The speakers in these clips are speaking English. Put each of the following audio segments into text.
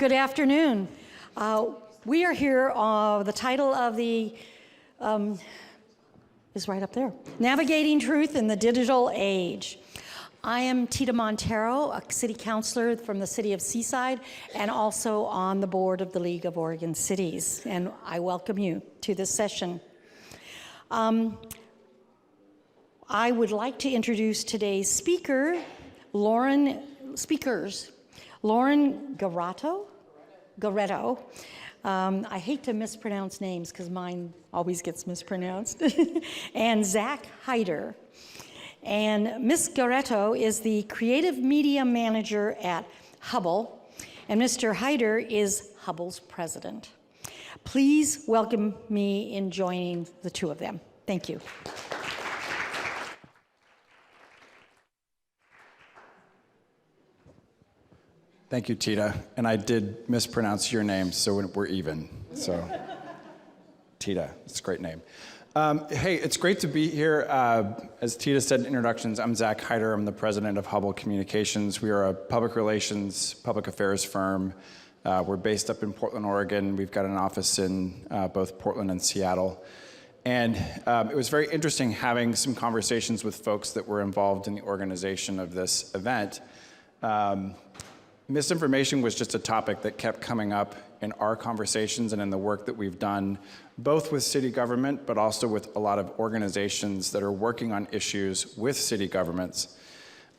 Good afternoon. We are here, the title of the, is right up there, Navigating Truth in the Digital Age. I am Tita Montero, a city councilor from the city of Seaside, and also on the board of the League of Oregon Cities, and I welcome you to this session. I would like to introduce today's Lauren Garetto. I hate to mispronounce names because mine always gets mispronounced. And Zach Hyder. And Ms. Garetto is the creative media manager at Hubble, and Mr. Hyder is Hubble's president. Please welcome me in joining the two of them. Thank you. Thank you, Tita. And I did mispronounce your name, so we're even. So, Tita, it's a great name. Hey, it's great to be here. As Tita said in introductions, I'm Zach Hyder. I'm the president of Hubble Communications. We are a public relations, public affairs firm. We're based up in Portland, Oregon. We've got an office in both Portland and Seattle. And it was very interesting having some conversations with folks that were involved in the organization of this event. Misinformation was just a topic that kept coming up in our conversations and in the work that we've done, both with city government, but also with a lot of organizations that are working on issues with city governments.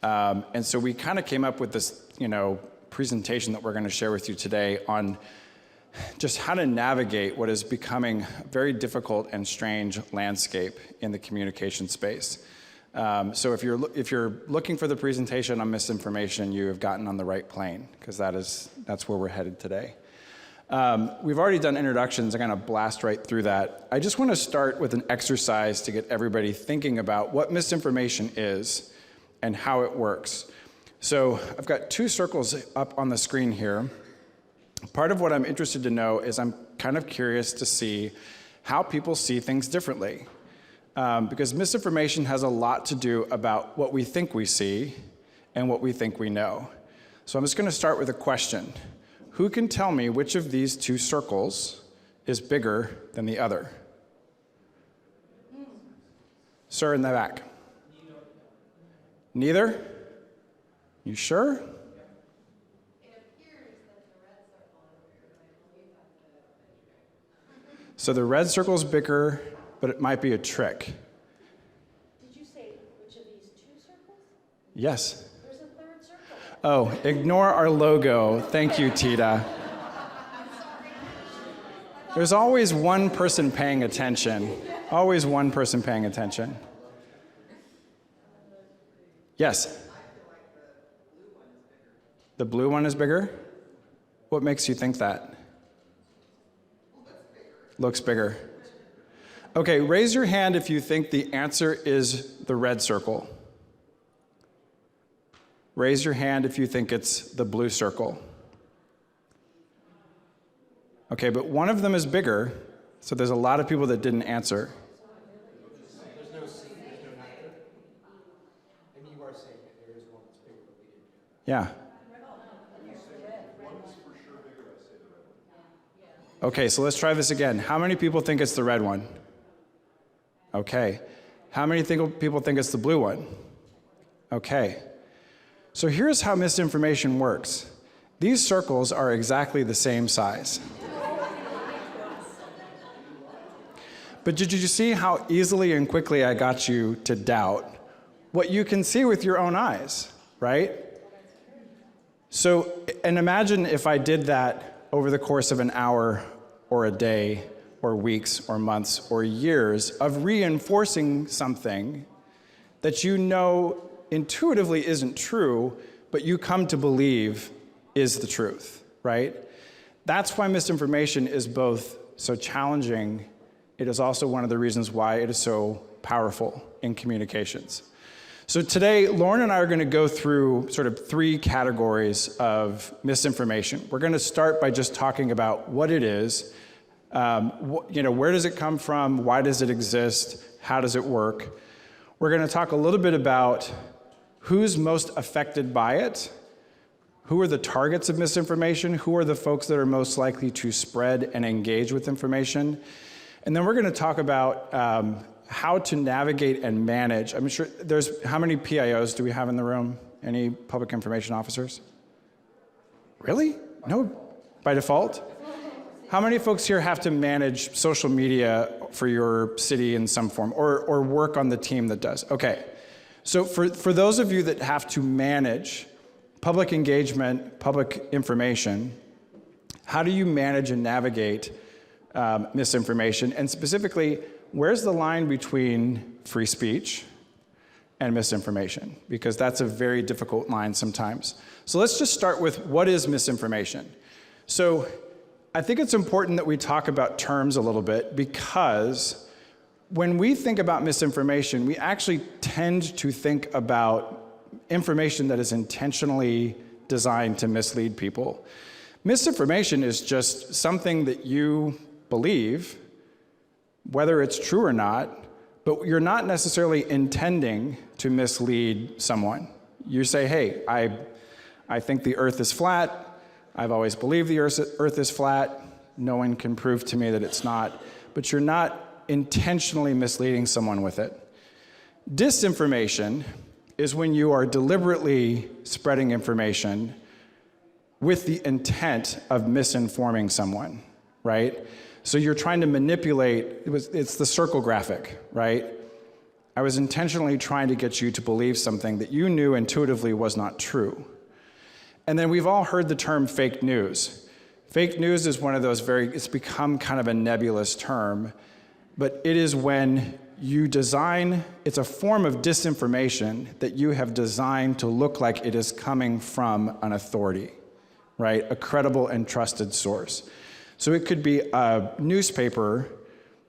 And so we kind of came up with this, presentation that we're going to share with you today on just how to navigate what is becoming a very difficult and strange landscape in the communication space. So if you're looking for the presentation on misinformation, you have gotten on the right plane, because that's where we're headed today. We've already done introductions. I'm going to blast right through that. I just want to start with an exercise to get everybody thinking about what misinformation is and how it works. So I've got two circles up on the screen here. Part of what I'm interested to know is I'm kind of curious to see how people see things differently. Because misinformation has a lot to do about what we think we see and what we think we know. So I'm just going to start with a question. Who can tell me which of these two circles is bigger than the other? Sir in the back. Neither? You sure? So the red circle is bigger, but it might be a trick. Did you say which of these two circles? Yes. There's a third circle. Oh, ignore our logo. Thank you, Tita. There's always one person paying attention. Always one person paying attention. Yes? The blue one is bigger? What makes you think that? Looks bigger. Okay, raise your hand if you think the answer is the red circle. Raise your hand if you think it's the blue circle. Okay, but one of them is bigger, so there's a lot of people that didn't answer. There's no C, there's no neither. And you are saying that there is one that's bigger, but we didn't do that. Yeah. Okay, so let's try this again. How many people think it's the red one? Okay. How many people think it's the blue one? Okay. So here's how misinformation works. These circles are exactly the same size. But did you see how easily and quickly I got you to doubt what you can see with your own eyes, right? So, and imagine if I did that over the course of an hour or a day or weeks or months or years of reinforcing something that you know intuitively isn't true, but you come to believe is the truth, right? That's why misinformation is both so challenging. It is also one of the reasons why it is so powerful in communications. So today, Lauren and I are going to go through sort of three categories of misinformation. We're going to start by just talking about what it is, where does it come from, why does it exist, how does it work. We're going to talk a little bit about who's most affected by it, Who are the targets of misinformation? Who are the folks that are most likely to spread and engage with information? And then we're going to talk about how to navigate and manage. I'm sure how many PIOs do we have in the room? Any public information officers? Really? No, by default? How many folks here have to manage social media for your city in some form, or work on the team that does? Okay, so for those of you that have to manage public engagement, public information, how do you manage and navigate misinformation? And specifically, where's the line between free speech and misinformation? Because that's a very difficult line sometimes. So let's just start with what is misinformation. So I think it's important that we talk about terms a little bit, because when we think about misinformation, we actually tend to think about information that is intentionally designed to mislead people. Misinformation is just something that you believe, whether it's true or not, but you're not necessarily intending to mislead someone. You say, hey, I think the earth is flat. I've always believed the earth is flat. No one can prove to me that it's not. But you're not intentionally misleading someone with it. Disinformation is when you are deliberately spreading information with the intent of misinforming someone, right? So you're trying to manipulate, it's the circle graphic, right? I was intentionally trying to get you to believe something that you knew intuitively was not true. And then we've all heard the term fake news. Fake news is one of those it's become kind of a nebulous term, but it is when you design, it's a form of disinformation that you have designed to look like it is coming from an authority, right? A credible and trusted source. So it could be a newspaper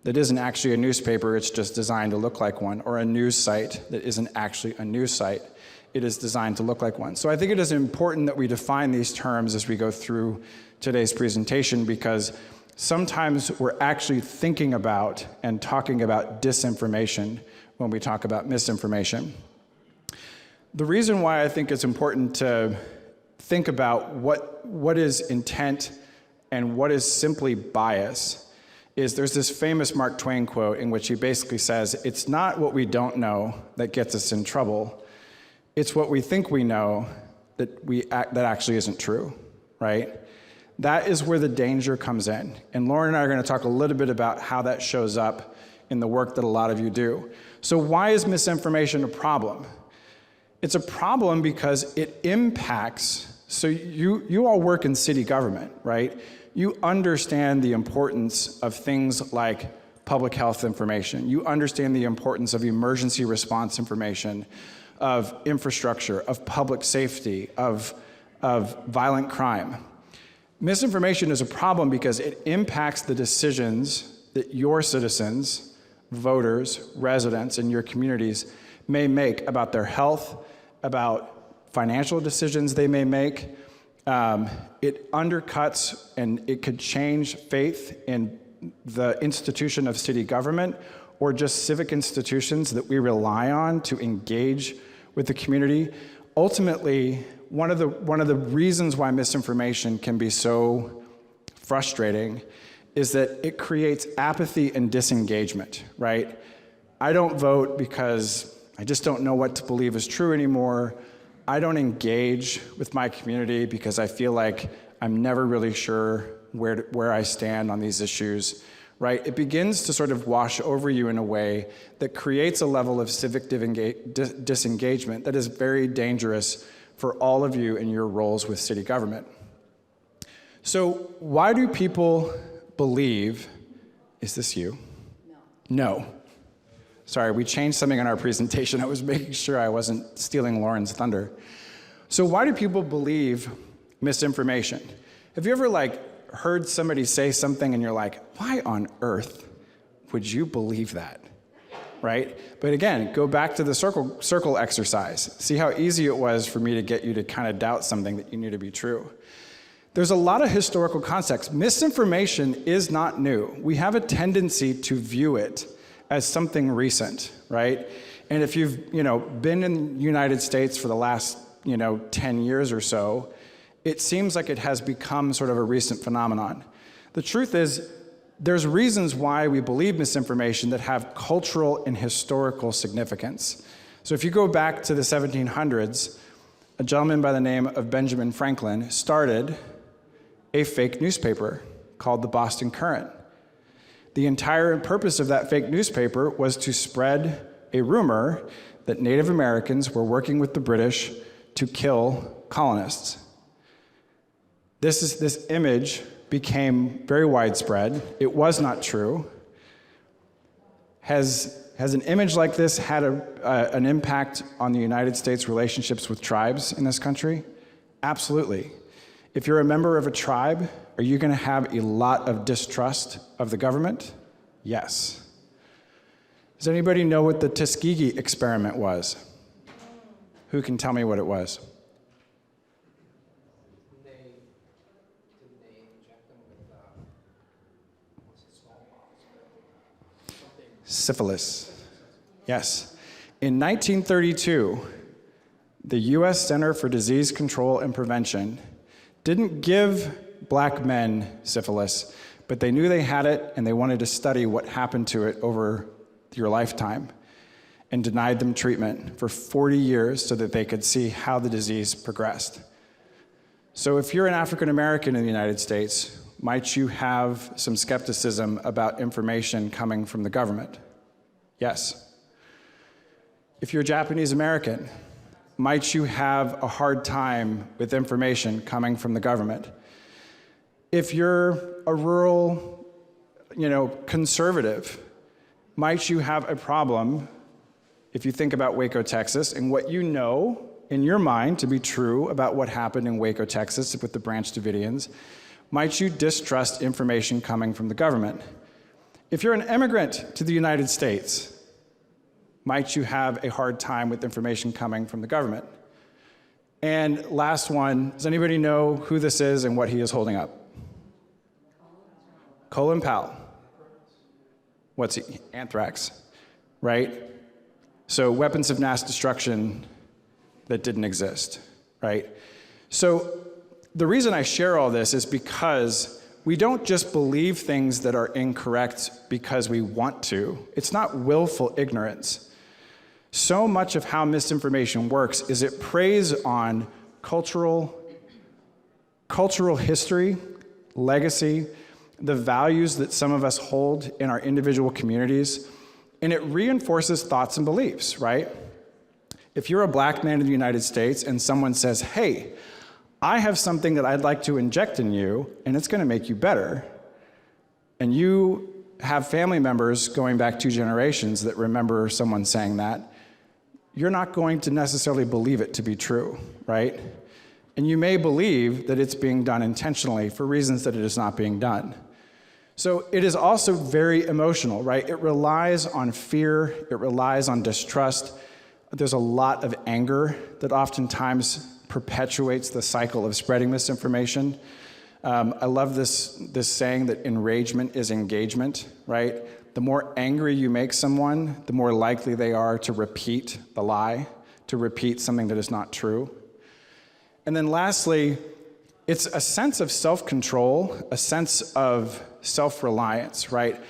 that isn't actually a newspaper, it's just designed to look like one, or a news site that isn't actually a news site. It is designed to look like one. So I think it is important that we define these terms as we go through today's presentation, because sometimes we're actually thinking about and talking about disinformation when we talk about misinformation. The reason why I think it's important to think about what is intent and what is simply bias is there's this famous Mark Twain quote in which he basically says, it's not what we don't know that gets us in trouble. It's what we think we know that actually isn't true, right? That is where the danger comes in. And Lauren and I are going to talk a little bit about how that shows up in the work that a lot of you do. So why is misinformation a problem? It's a problem because it impacts, so you all work in city government, right? You understand the importance of things like public health information. You understand the importance of emergency response information, of infrastructure, of public safety, of violent crime. Misinformation is a problem because it impacts the decisions that your citizens, voters, residents in your communities may make about their health, about financial decisions they may make. It undercuts and it could change faith in the institution of city government or just civic institutions that we rely on to engage with the community. Ultimately, one of the reasons why misinformation can be so frustrating is that it creates apathy and disengagement, right? I don't vote because I just don't know what to believe is true anymore. I don't engage with my community because I feel like I'm never really sure where I stand on these issues, right? It begins to sort of wash over you in a way that creates a level of civic disengagement that is very dangerous for all of you in your roles with city government. So why do people believe, is this you? No. Sorry, we changed something in our presentation. I was making sure I wasn't stealing Lauren's thunder. So why do people believe misinformation? Have you ever heard somebody say something and you're like, why on earth would you believe that? Right? But again, go back to the circle exercise. See how easy it was for me to get you to kind of doubt something that you knew to be true. There's a lot of historical context. Misinformation is not new. We have a tendency to view it as something recent, right? And if you've been in the United States for the last 10 years or so, it seems like it has become sort of a recent phenomenon. The truth is, there's reasons why we believe misinformation that have cultural and historical significance. So if you go back to the 1700s, a gentleman by the name of Benjamin Franklin started a fake newspaper called the Boston Current. The entire purpose of that fake newspaper was to spread a rumor that Native Americans were working with the British to kill colonists. This image became very widespread. It was not true. Has an image like this had an impact on the United States' relationships with tribes in this country? Absolutely. If you're a member of a tribe, are you going to have a lot of distrust of the government? Yes. Does anybody know what the Tuskegee experiment was? Who can tell me what it was? Didn't they inject them with smallpox or something? Syphilis. Yes. In 1932, the U.S. Center for Disease Control and Prevention didn't give black men syphilis, but they knew they had it and they wanted to study what happened to it over your lifetime, and denied them treatment for 40 years so that they could see how the disease progressed. So if you're an African American in the United States, might you have some skepticism about information coming from the government? Yes. If you're Japanese American, might you have a hard time with information coming from the government? If you're a rural, conservative, might you have a problem if you think about Waco, Texas, and what you know in your mind to be true about what happened in Waco, Texas with the Branch Davidians? Might you distrust information coming from the government? If you're an immigrant to the United States, might you have a hard time with information coming from the government? And last one, does anybody know who this is and what he is holding up? Colin Powell. What's he? Anthrax, right? So weapons of mass destruction that didn't exist, right? So the reason I share all this is because we don't just believe things that are incorrect because we want to. It's not willful ignorance. So much of how misinformation works is it preys on cultural history, legacy, the values that some of us hold in our individual communities, and it reinforces thoughts and beliefs, right? If you're a black man in the United States and someone says, hey, I have something that I'd like to inject in you, and it's going to make you better, and you have family members going back 2 generations that remember someone saying that, you're not going to necessarily believe it to be true, right? And you may believe that it's being done intentionally for reasons that it is not being done. So it is also very emotional, right? It relies on fear, it relies on distrust. There's a lot of anger that oftentimes perpetuates the cycle of spreading misinformation. I love this saying that enragement is engagement, right? The more angry you make someone, the more likely they are to repeat the lie, to repeat something that is not true. And then lastly, it's a sense of self-control, a sense of self-reliance, right?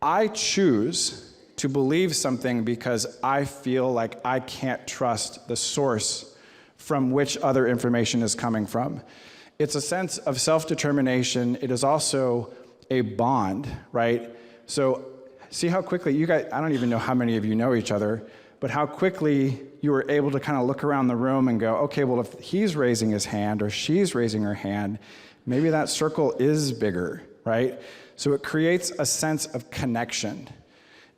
I choose to believe something because I feel like I can't trust the source from which other information is coming from. It's a sense of self-determination. It is also a bond, right? So see how quickly you guys, I don't even know how many of you know each other, but how quickly you were able to kind of look around the room and go, okay, well, if he's raising his hand or she's raising her hand, maybe that circle is bigger, right? So it creates a sense of connection.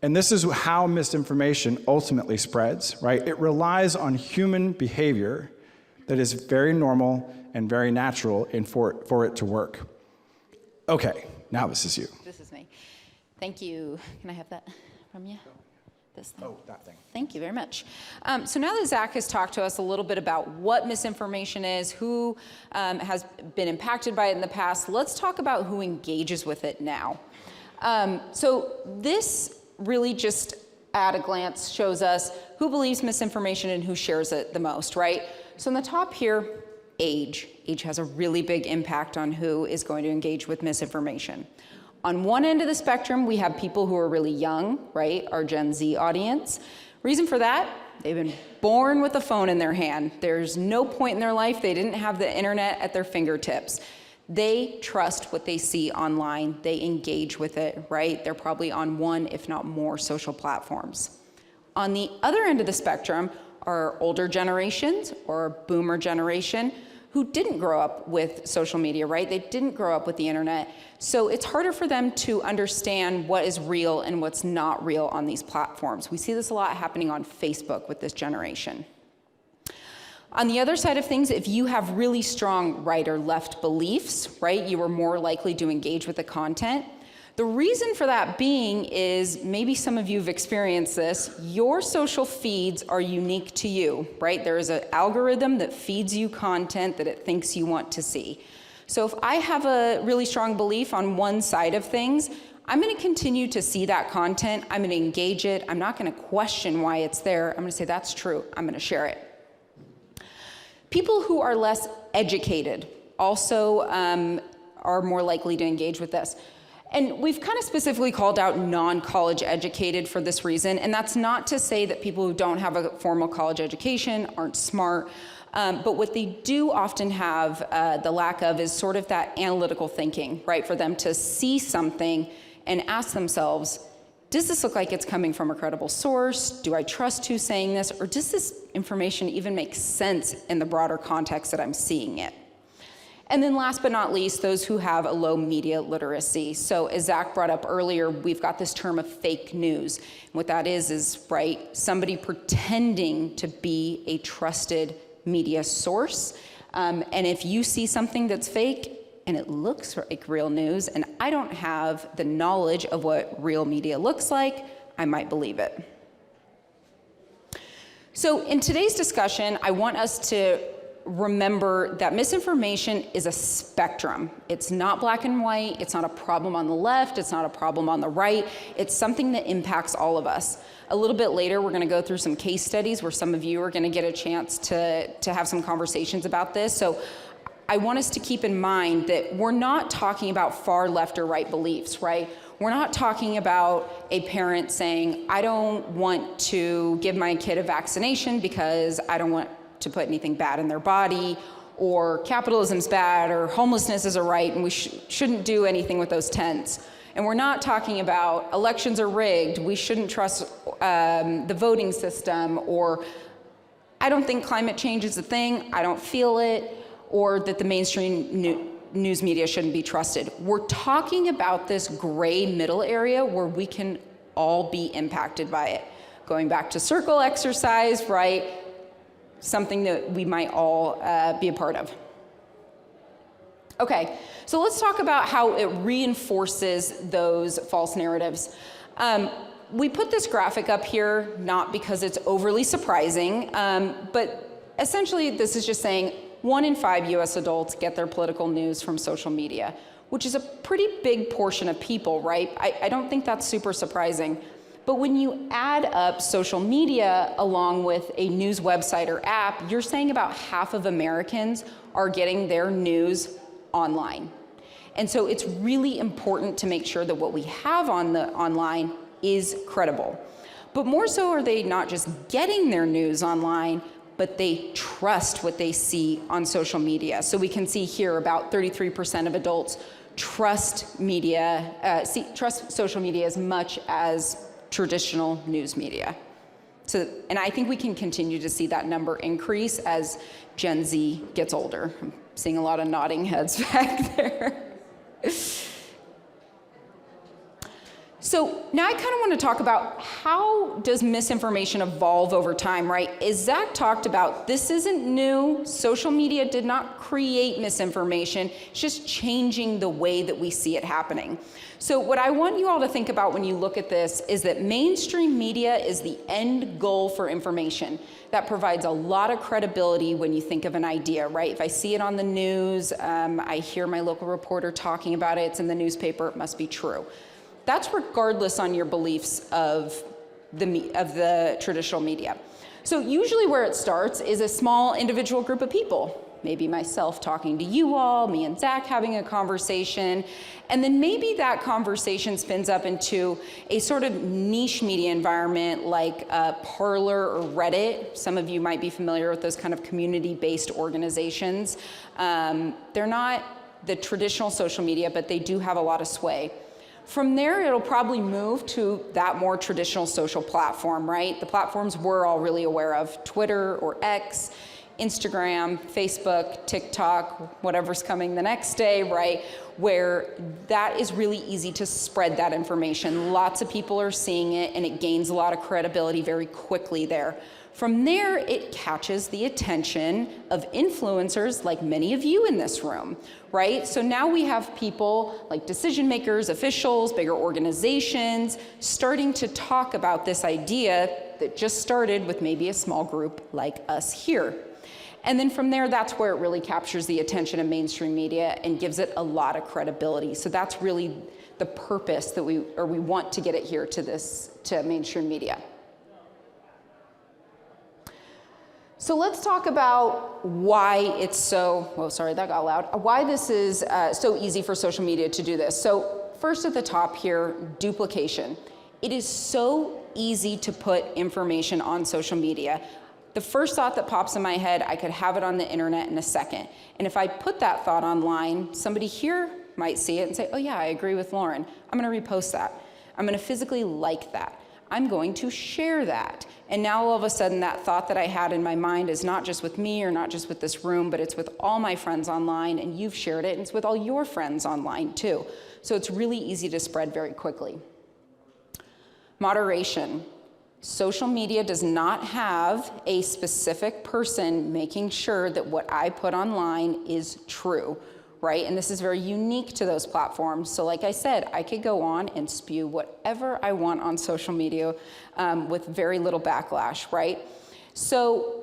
And this is how misinformation ultimately spreads, right? It relies on human behavior that is very normal and very natural for it to work. Okay, now this is you. This is me. Thank you. Can I have that from you? This thing. Oh, that thing. Thank you very much. So now that Zach has talked to us a little bit about what misinformation is, who has been impacted by it in the past, let's talk about who engages with it now. So this really just at a glance shows us who believes misinformation and who shares it the most, right? So on the top here, age. Age has a really big impact on who is going to engage with misinformation. On one end of the spectrum, we have people who are really young, right? Our Gen Z audience. Reason for that? They've been born with a phone in their hand. There's no point in their life they didn't have the internet at their fingertips. They trust what they see online. They engage with it, right? They're probably on one, if not more, social platforms. On the other end of the spectrum are older generations or boomer generation who didn't grow up with social media, right? They didn't grow up with the internet. So it's harder for them to understand what is real and what's not real on these platforms. We see this a lot happening on Facebook with this generation. On the other side of things, if you have really strong right or left beliefs, right, you are more likely to engage with the content. The reason for that being is, maybe some of you have experienced this, your social feeds are unique to you, right? There is an algorithm that feeds you content that it thinks you want to see. So if I have a really strong belief on one side of things, I'm gonna continue to see that content, I'm gonna engage it, I'm not gonna question why it's there, I'm gonna say that's true, I'm gonna share it. People who are less educated also are more likely to engage with this. And we've kind of specifically called out non-college educated for this reason, and that's not to say that people who don't have a formal college education aren't smart, but what they do often have the lack of is sort of that analytical thinking, right? For them to see something and ask themselves, does this look like it's coming from a credible source? Do I trust who's saying this? Or does this information even make sense in the broader context that I'm seeing it? And then last but not least, those who have a low media literacy. So as Zach brought up earlier, we've got this term of fake news. And what that is, right, somebody pretending to be a trusted media source. And if you see something that's fake and it looks like real news, and I don't have the knowledge of what real media looks like, I might believe it. So in today's discussion, I want us to remember that misinformation is a spectrum. It's not black and white. It's not a problem on the left. It's not a problem on the right. It's something that impacts all of us. A little bit later, we're going to go through some case studies where some of you are going to get a chance to have some conversations about this. So I want us to keep in mind that we're not talking about far left or right beliefs, right? We're not talking about a parent saying, I don't want to give my kid a vaccination because I don't want to put anything bad in their body, or capitalism's bad, or homelessness is a right, and we shouldn't do anything with those tents. And we're not talking about elections are rigged, we shouldn't trust the voting system, or I don't think climate change is a thing, I don't feel it, or that the mainstream news media shouldn't be trusted. We're talking about this gray middle area where we can all be impacted by it. Going back to circle exercise, right? Something that we might all be a part of. Okay, so let's talk about how it reinforces those false narratives. We put this graphic up here not because it's overly surprising, but essentially this is just saying 1 in 5 US adults get their political news from social media, which is a pretty big portion of people, right? I don't think that's super surprising. But when you add up social media along with a news website or app, you're saying about half of Americans are getting their news online. And so it's really important to make sure that what we have on the online is credible. But more so are they not just getting their news online, but they trust what they see on social media. So we can see here about 33% of adults trust media, trust social media as much as traditional news media. So, and I think we can continue to see that number increase as Gen Z gets older. I'm seeing a lot of nodding heads back there. So now I kind of want to talk about how does misinformation evolve over time, right? As Zach talked about, this isn't new. Social media did not create misinformation. It's just changing the way that we see it happening. So what I want you all to think about when you look at this is that mainstream media is the end goal for information. That provides a lot of credibility when you think of an idea, right? If I see it on the news, I hear my local reporter talking about it, it's in the newspaper, it must be true. That's regardless on your beliefs of the traditional media. So usually where it starts is a small individual group of people, maybe myself talking to you all, me and Zach having a conversation, and then maybe that conversation spins up into a sort of niche media environment like Parler or Reddit. Some of you might be familiar with those kind of community-based organizations. They're not the traditional social media, but they do have a lot of sway. From there, it'll probably move to that more traditional social platform, right? The platforms we're all really aware of, Twitter or X, Instagram, Facebook, TikTok, whatever's coming the next day, right? Where that is really easy to spread that information. Lots of people are seeing it, and it gains a lot of credibility very quickly there. From there, it catches the attention of influencers like many of you in this room, right? So now we have people like decision makers, officials, bigger organizations, starting to talk about this idea that just started with maybe a small group like us here. And then from there, that's where it really captures the attention of mainstream media and gives it a lot of credibility. So that's really the purpose that we want to get it here to mainstream media. So let's talk about why it's so, oh, sorry, that got loud. Why this is so easy for social media to do this. So first at the top here, duplication. It is so easy to put information on social media. The first thought that pops in my head, I could have it on the internet in a second. And if I put that thought online, somebody here might see it and say, oh yeah, I agree with Lauren. I'm gonna repost that. I'm gonna physically like that. I'm going to share that. And now all of a sudden that thought that I had in my mind is not just with me or not just with this room, but it's with all my friends online, and you've shared it, and it's with all your friends online too. So it's really easy to spread very quickly. Moderation. Social media does not have a specific person making sure that what I put online is true, right? And this is very unique to those platforms. So like I said, I could go on and spew whatever I want on social media with very little backlash, right? So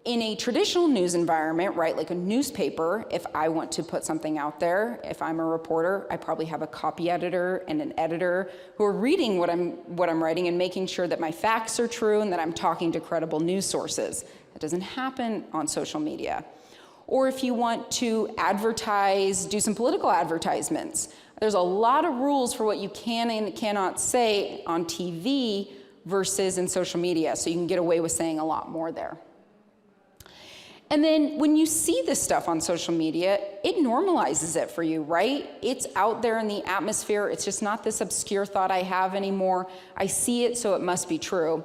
in a traditional news environment, right, like a newspaper, if I want to put something out there, if I'm a reporter, I probably have a copy editor and an editor who are reading what I'm writing and making sure that my facts are true and that I'm talking to credible news sources. That doesn't happen on social media. Or if you want to advertise, do some political advertisements, there's a lot of rules for what you can and cannot say on TV versus in social media, so you can get away with saying a lot more there. And then when you see this stuff on social media, it normalizes it for you, right? It's out there in the atmosphere. It's just not this obscure thought I have anymore. I see it, so it must be true.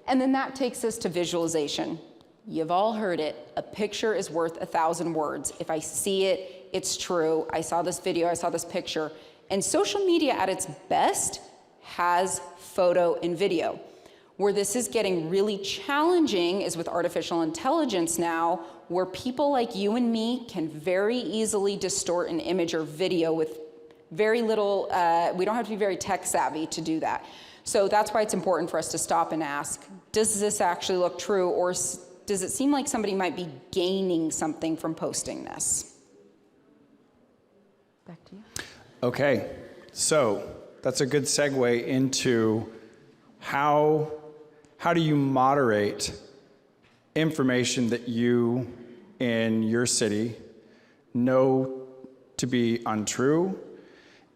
And then that takes us to visualization. You've all heard it. A picture is worth 1,000 words. If I see it, it's true. I saw this video, I saw this picture. And social media at its best has photo and video. Where this is getting really challenging is with artificial intelligence now, where people like you and me can very easily distort an image or video with very little, we don't have to be very tech savvy to do that. So that's why it's important for us to stop and ask, does this actually look true, or does it seem like somebody might be gaining something from posting this? Back to you. Okay, so that's a good segue into how do you moderate information that you in your city know to be untrue?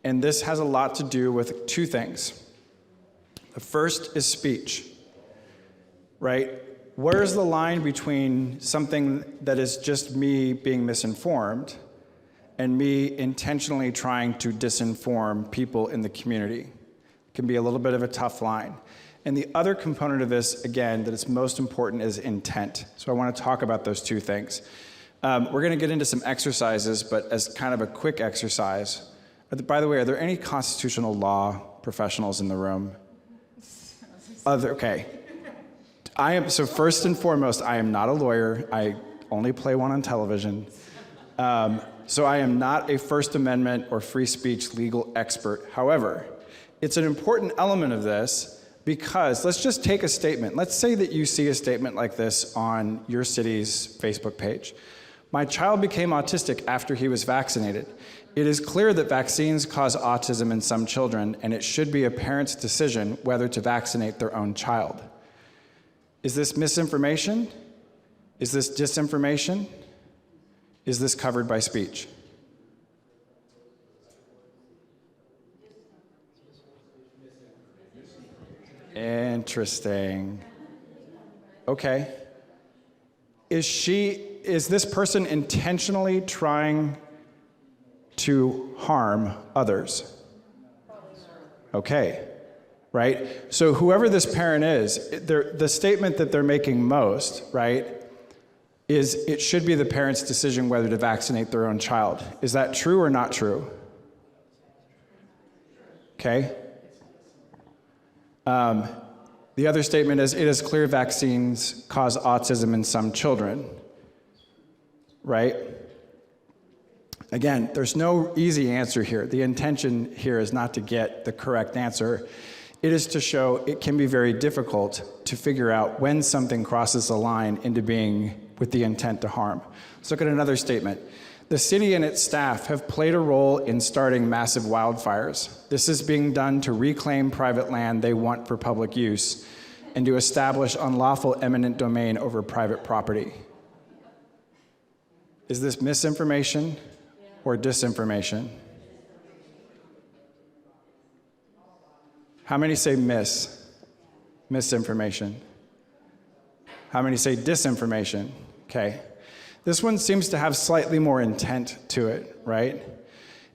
And this has a lot to do with two things. The first is speech, right? Where's the line between something that is just me being misinformed and me intentionally trying to disinform people in the community? It can be a little bit of a tough line. And the other component of this, again, that is most important is intent. So I want to talk about those two things. We're going to get into some exercises, but as kind of a quick exercise, by the way, are there any constitutional law professionals in the room? Okay. So first and foremost, I am not a lawyer. I only play one on television. So I am not a First Amendment or free speech legal expert. However, it's an important element of this because let's just take a statement. Let's say that you see a statement like this on your city's Facebook page. My child became autistic after he was vaccinated. It is clear that vaccines cause autism in some children, and it should be a parent's decision whether to vaccinate their own child. Is this misinformation? Is this disinformation? Is this covered by speech? Interesting. Okay. Is this person intentionally trying to harm others? Okay. Right? So whoever this parent is, the statement that they're making most, right, is it should be the parent's decision whether to vaccinate their own child. Is that true or not true? Okay. The other statement is, it is clear vaccines cause autism in some children, right? Again, there's no easy answer here. The intention here is not to get the correct answer. It is to show it can be very difficult to figure out when something crosses a line into being with the intent to harm. Let's look at another statement. The city and its staff have played a role in starting massive wildfires. This is being done to reclaim private land they want for public use and to establish unlawful eminent domain over private property. Is this misinformation or disinformation? How many say misinformation? How many say disinformation? Okay. This one seems to have slightly more intent to it, right?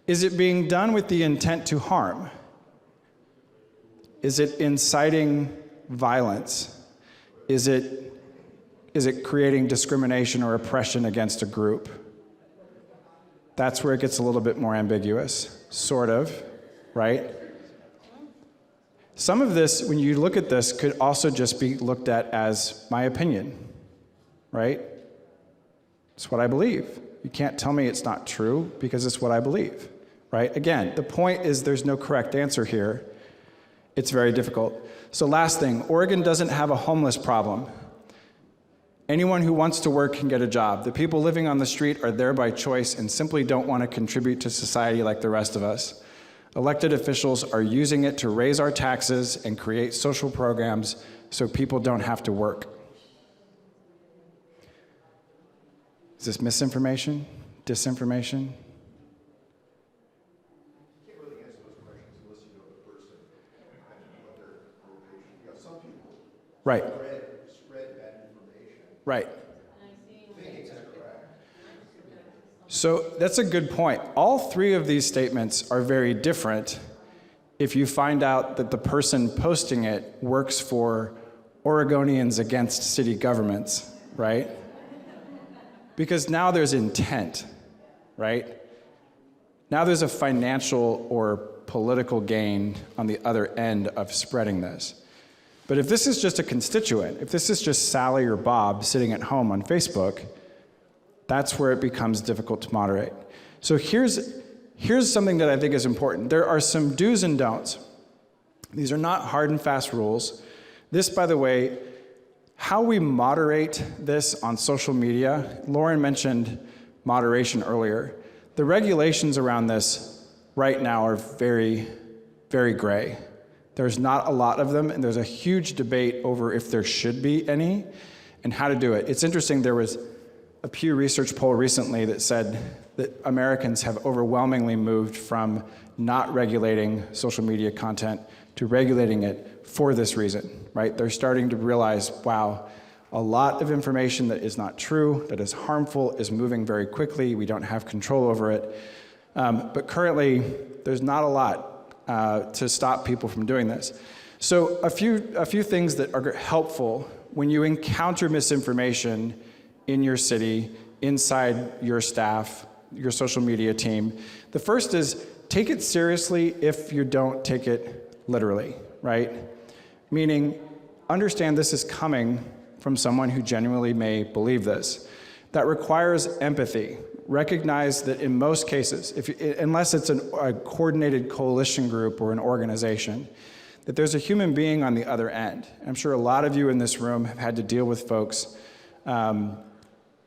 Is it being done with the intent to harm? Is it inciting violence? Is it creating discrimination or oppression against a group? That's where it gets a little bit more ambiguous, sort of, right? Some of this, when you look at this, could also just be looked at as my opinion, right? It's what I believe. You can't tell me it's not true because it's what I believe, right? Again, the point is there's no correct answer here. It's very difficult. So last thing, Oregon doesn't have a homeless problem. Anyone who wants to work can get a job. The people living on the street are there by choice and simply don't want to contribute to society like the rest of us. Elected officials are using it to raise our taxes and create social programs so people don't have to work. Is this misinformation? Disinformation? Right. Right. So that's a good point. All three of these statements are very different if you find out that the person posting it works for Oregonians Against City Governments, right? Because now there's intent, right? Now there's a financial or political gain on the other end of spreading this. But if this is just a constituent, if this is just Sally or Bob sitting at home on Facebook, that's where it becomes difficult to moderate. So here's something that I think is important. There are some do's and don'ts. These are not hard and fast rules. This, by the way, how we moderate this on social media, Lauren mentioned moderation earlier. The regulations around this right now are very, very gray. There's not a lot of them, and there's a huge debate over if there should be any and how to do it. It's interesting, there was a Pew Research poll recently that said that Americans have overwhelmingly moved from not regulating social media content to regulating it for this reason, right? They're starting to realize, wow, a lot of information that is not true, that is harmful, is moving very quickly. We don't have control over it. But currently, there's not a lot to stop people from doing this. So a few things that are helpful when you encounter misinformation in your city, inside your staff, your social media team. The first is take it seriously if you don't take it literally, right? Meaning, understand this is coming from someone who genuinely may believe this. That requires empathy. Recognize that in most cases, unless it's a coordinated coalition group or an organization, that there's a human being on the other end. I'm sure a lot of you in this room have had to deal with folks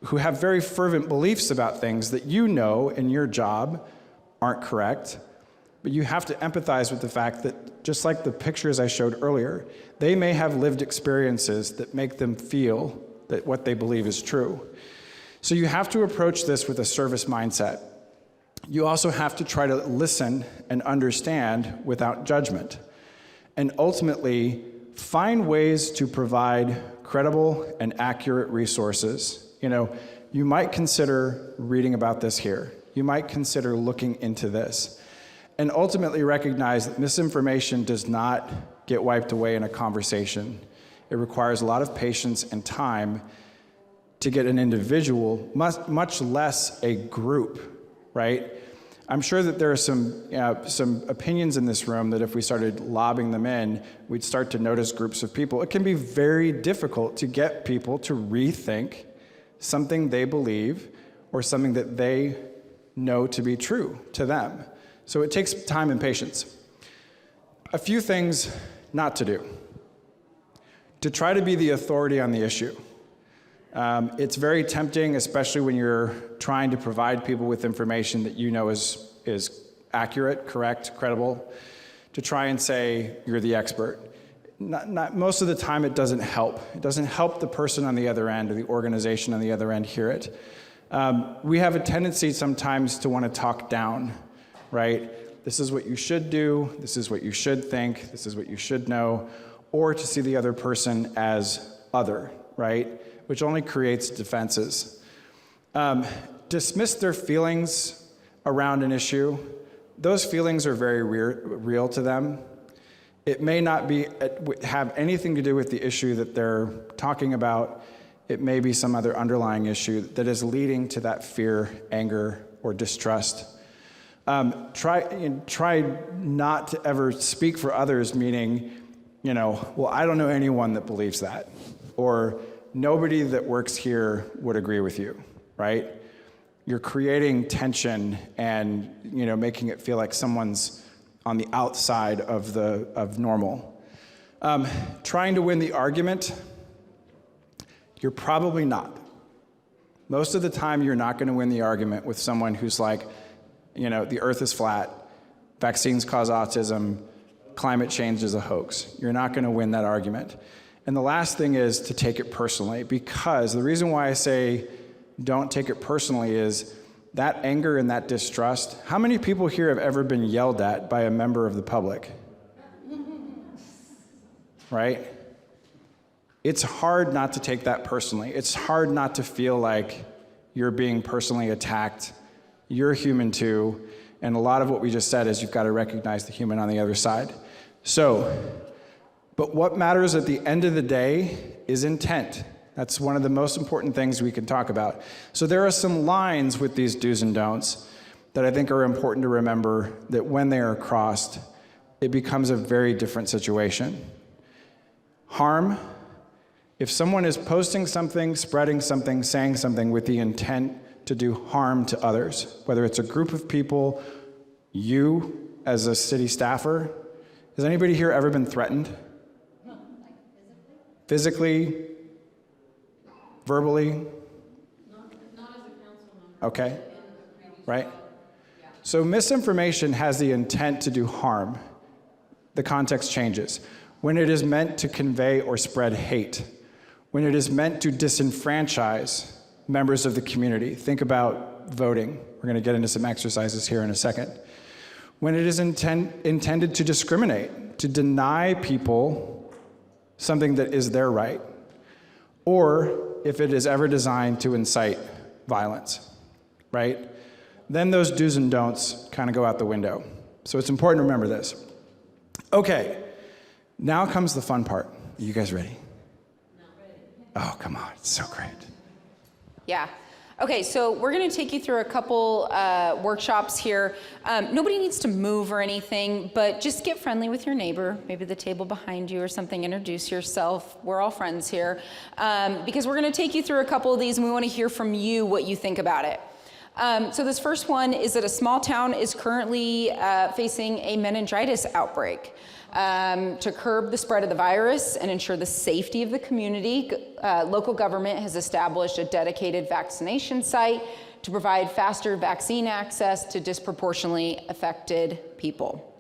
who have very fervent beliefs about things that you know in your job aren't correct, but you have to empathize with the fact that, just like the pictures I showed earlier, they may have lived experiences that make them feel that what they believe is true. So you have to approach this with a service mindset. You also have to try to listen and understand without judgment. And ultimately, find ways to provide credible and accurate resources. You might consider reading about this here. You might consider looking into this. And ultimately recognize that misinformation does not get wiped away in a conversation. It requires a lot of patience and time to get an individual, much less a group, right? I'm sure that there are some opinions in this room that if we started lobbing them in, we'd start to notice groups of people. It can be very difficult to get people to rethink something they believe or something that they know to be true to them. So it takes time and patience. A few things not to do. To try to be the authority on the issue. It's very tempting, especially when you're trying to provide people with information that you know is accurate, correct, credible, to try and say you're the expert. Most of the time it doesn't help. It doesn't help the person on the other end or the organization on the other end hear it. We have a tendency sometimes to want to talk down, right? This is what you should do, this is what you should think, this is what you should know, or to see the other person as other, right? Which only creates defenses. Dismiss their feelings around an issue. Those feelings are very real to them. It may not have anything to do with the issue that they're talking about. It may be some other underlying issue that is leading to that fear, anger, or distrust. Try not to ever speak for others, meaning, well, I don't know anyone that believes that, or nobody that works here would agree with you, right? You're creating tension and, making it feel like someone's on the outside of normal. Trying to win the argument, you're probably not. Most of the time, you're not going to win the argument with someone who's like, the earth is flat, vaccines cause autism, climate change is a hoax. You're not going to win that argument. And the last thing is to take it personally, because the reason why I say don't take it personally is that anger and that distrust. How many people here have ever been yelled at by a member of the public? Right? It's hard not to take that personally. It's hard not to feel like you're being personally attacked. You're human too. And a lot of what we just said is you've got to recognize the human on the other side. But what matters at the end of the day is intent. That's one of the most important things we can talk about. So there are some lines with these do's and don'ts that I think are important to remember, that when they are crossed, it becomes a very different situation. Harm. If someone is posting something, spreading something, saying something with the intent to do harm to others, whether it's a group of people, you as a city staffer, has anybody here ever been threatened? Physically? Verbally? Not as a council member. Okay. Right? So misinformation has the intent to do harm. The context changes. When it is meant to convey or spread hate, when it is meant to disenfranchise members of the community, think about voting. We're going to get into some exercises here in a second. When it is intended to discriminate, to deny people something that is their right, or if it is ever designed to incite violence, right? Then those do's and don'ts kind of go out the window. So it's important to remember this. Okay, now comes the fun part. Are you guys ready? Not ready. Oh, come on, it's so great. Yeah. Okay, so we're going to take you through a couple workshops here. Nobody needs to move or anything, but just get friendly with your neighbor, maybe the table behind you or something. Introduce yourself. We're all friends here. Because we're going to take you through a couple of these, and we want to hear from you what you think about it. So this first one is that a small town is currently facing a meningitis outbreak. To curb the spread of the virus and ensure the safety of the community, local government has established a dedicated vaccination site to provide faster vaccine access to disproportionately affected people.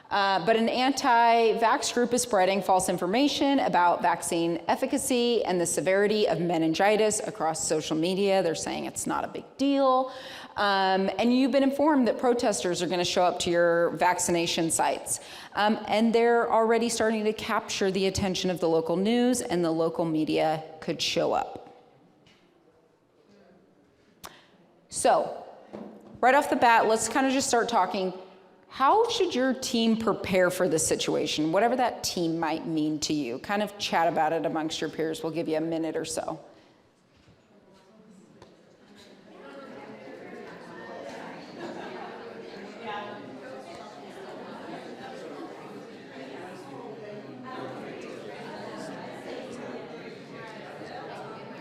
But an anti-vax group is spreading false information about vaccine efficacy and the severity of meningitis across social media. They're saying it's not a big deal. And you've been informed that protesters are going to show up to your vaccination sites. And they're already starting to capture the attention of the local news, and the local media could show up. So, right off the bat, let's kind of just start talking. How should your team prepare for this situation, whatever that team might mean to you? Kind of chat about it amongst your peers. We'll give you a minute or so.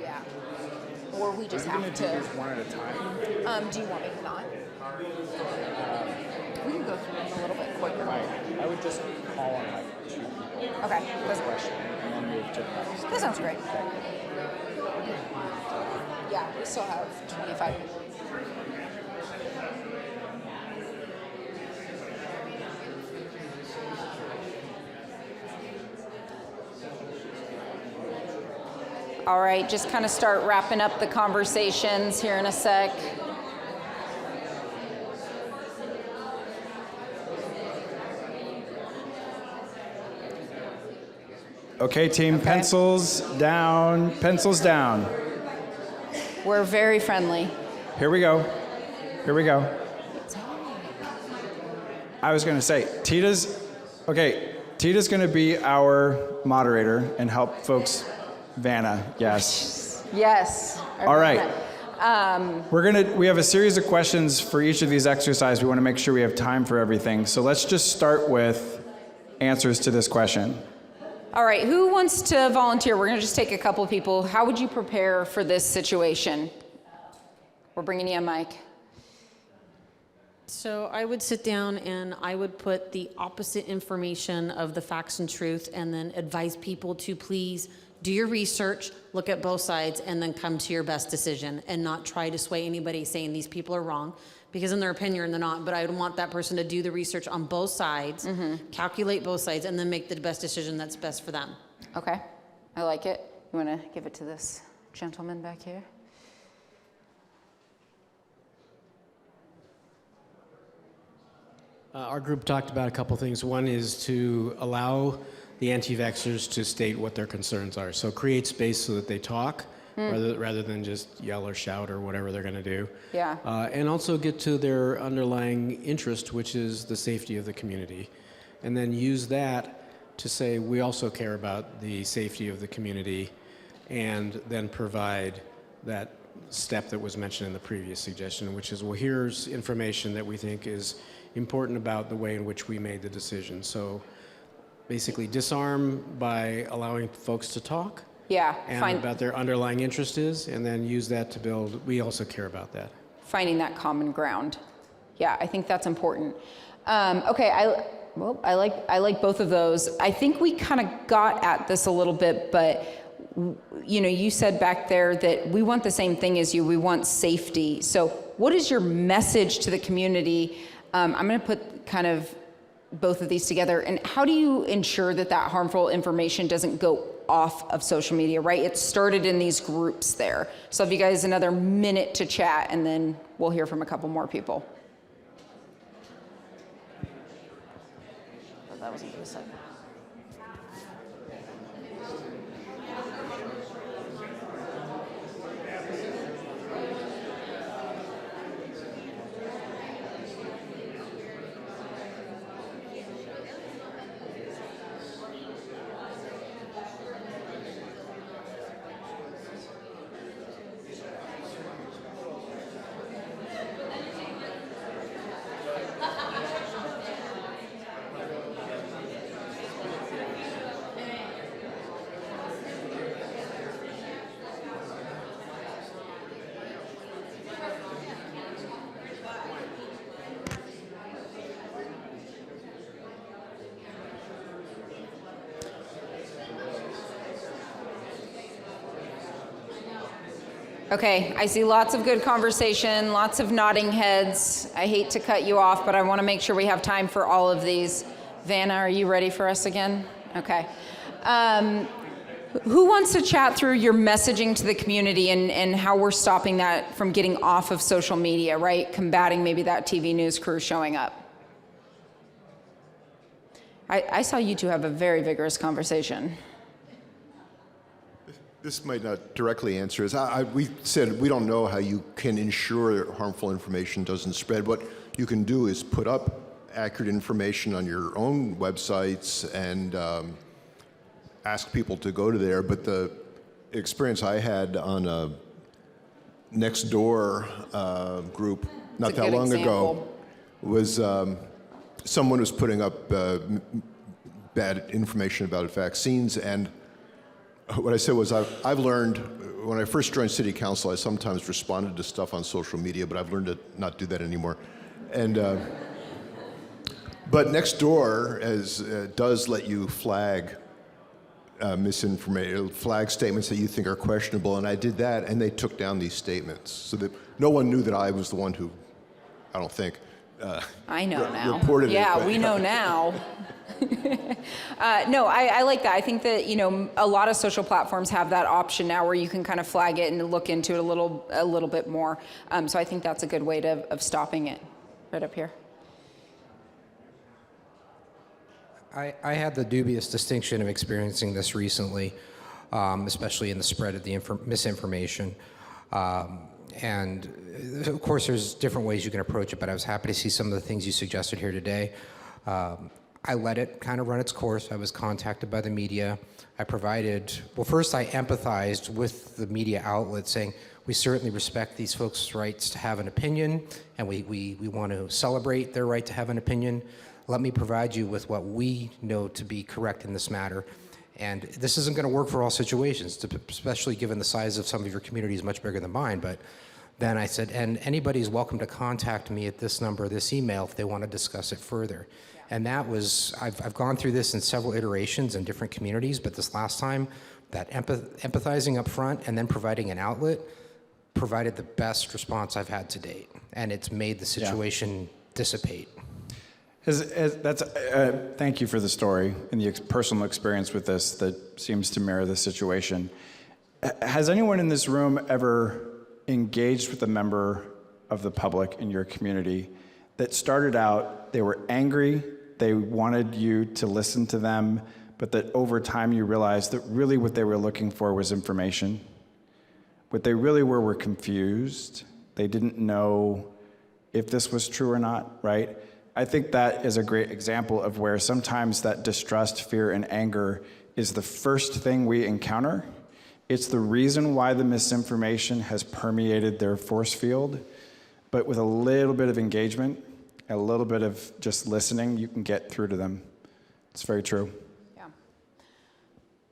Yeah. Or we just have to. One at a time. Do you want me to not? We can go through them a little bit quicker. I would just call on like 2 people. Okay. Question and then move to the next. That sounds great. Yeah, we still have 25 minutes. All right, just kind of start wrapping up the conversations here in a sec. Okay, team, pencils down, pencils down. We're very friendly. Here we go. Here we go. I was going to say, Tita's going to be our moderator and help folks. Vanna, yes. Yes. All right. We have a series of questions for each of these exercises. We want to make sure we have time for everything. So let's just start with answers to this question. All right, who wants to volunteer? We're going to just take a couple of people. How would you prepare for this situation? We're bringing you a mic. So I would sit down and I would put the opposite information of the facts and truth, and then advise people to please do your research, look at both sides, and then come to your best decision, and not try to sway anybody saying these people are wrong, because in their opinion they're not. But I would want that person to do the research on both sides, calculate both sides, and then make the best decision that's best for them. Okay, I like it. You want to give it to this gentleman back here? Our group talked about a couple things. One is to allow the anti-vaxxers to state what their concerns are. So create space so that they talk rather than just yell or shout or whatever they're going to do. Yeah. And also get to their underlying interest, which is the safety of the community. And then use that to say, we also care about the safety of the community, and then provide that step that was mentioned in the previous suggestion, which is, well, here's information that we think is important about the way in which we made the decision. So basically disarm by allowing folks to talk. Yeah. And about their underlying interest is, and then use that to build, we also care about that. Finding that common ground. Yeah, I think that's important. Okay, I like both of those. I think we kind of got at this a little bit, but you know, you said back there that we want the same thing as you. We want safety. So what is your message to the community? I'm going to put kind of both of these together. And how do you ensure that that harmful information doesn't go off of social media, right? It started in these groups there. So if you guys another minute to chat, and then we'll hear from a couple more people. That wasn't for a second. Okay, I see lots of good conversation, lots of nodding heads. I hate to cut you off, but I want to make sure we have time for all of these. Vanna, are you ready for us again? Okay. Who wants to chat through your messaging to the community and how we're stopping that from getting off of social media, right? Combating maybe that TV news crew showing up. I saw you two have a very vigorous conversation. This might not directly answer this. We said we don't know how you can ensure that harmful information doesn't spread. What you can do is put up accurate information on your own websites and ask people to go to there. But the experience I had on a Nextdoor group not that long ago was someone was putting up bad information about vaccines, and what I said was I've learned, when I first joined City Council, I sometimes responded to stuff on social media, but I've learned to not do that anymore. And but Nextdoor does let you flag misinformation, flag statements that you think are questionable, and I did that, and they took down these statements so that no one knew that I was the one who, I don't think, I know now. Reported yeah, it, we know now. No, I like that. I think that, you know, a lot of social platforms have that option now where you can kind of flag it and look into it a little bit more. So I think that's a good way of stopping it. Right up here. I had the dubious distinction of experiencing this recently, especially in the spread of the misinformation. And of course, there's different ways you can approach it, but I was happy to see some of the things you suggested here today. I let it kind of run its course. I was contacted by the media. I provided, well, first I empathized with the media outlet saying, we certainly respect these folks' rights to have an opinion, and we want to celebrate their right to have an opinion. Let me provide you with what we know to be correct in this matter. And this isn't going to work for all situations, especially given the size of some of your communities much bigger than mine. But then I said, and anybody's welcome to contact me at this number, this email, if they want to discuss it further. And that was, I've gone through this in several iterations in different communities, but this last time, that empathizing up front and then providing an outlet provided the best response I've had to date. And it's made the situation dissipate. Thank you for the story and the personal experience with this that seems to mirror the situation. Has anyone in this room ever engaged with a member of the public in your community that started out, they were angry, they wanted you to listen to them, but that over time you realized that really what they were looking for was information? What they really were confused. They didn't know if this was true or not, right? I think that is a great example of where sometimes that distrust, fear, and anger is the first thing we encounter. It's the reason why the misinformation has permeated their force field. But with a little bit of engagement, a little bit of just listening, you can get through to them. It's very true. Yeah.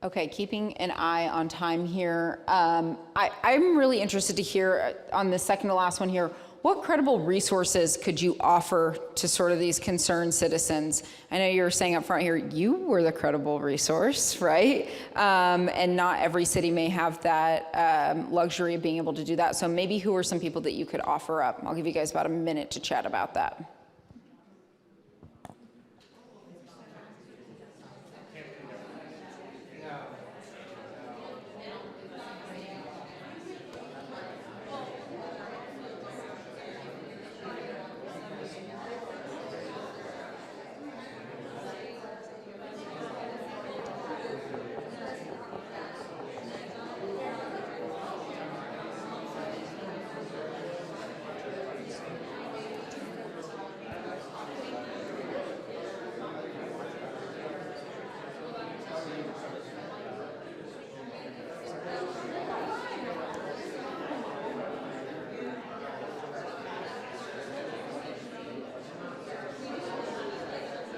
Okay, keeping an eye on time here. I'm really interested to hear on the second to last one here, what credible resources could you offer to sort of these concerned citizens? I know you were saying up front here, you were the credible resource, right? And not every city may have that luxury of being able to do that. So maybe who are some people that you could offer up? I'll give you guys about a minute to chat about that.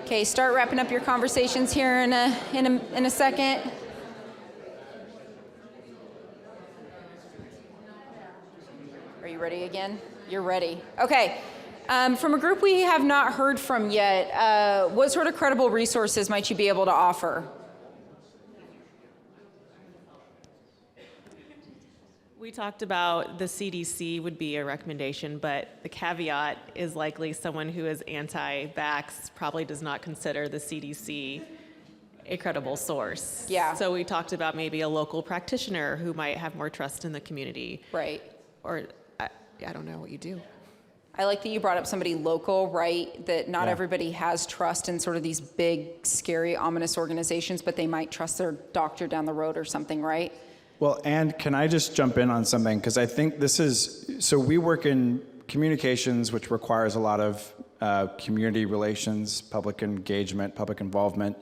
Okay, start wrapping up your conversations here in a second. Are you ready again? You're ready. Okay. From a group we have not heard from yet, what sort of credible resources might you be able to offer? We talked about the CDC would be a recommendation, but the caveat is likely someone who is anti-vax probably does not consider the CDC a credible source. Yeah. So we talked about maybe a local practitioner who might have more trust in the community. Right. Or I don't know what you do. I like that you brought up somebody local, right? That not everybody has trust in sort of these big, scary, ominous organizations, but they might trust their doctor down the road or something, right? Well, and can I just jump in on something? Because I think this is, so we work in communications, which requires a lot of community relations, public engagement, public involvement.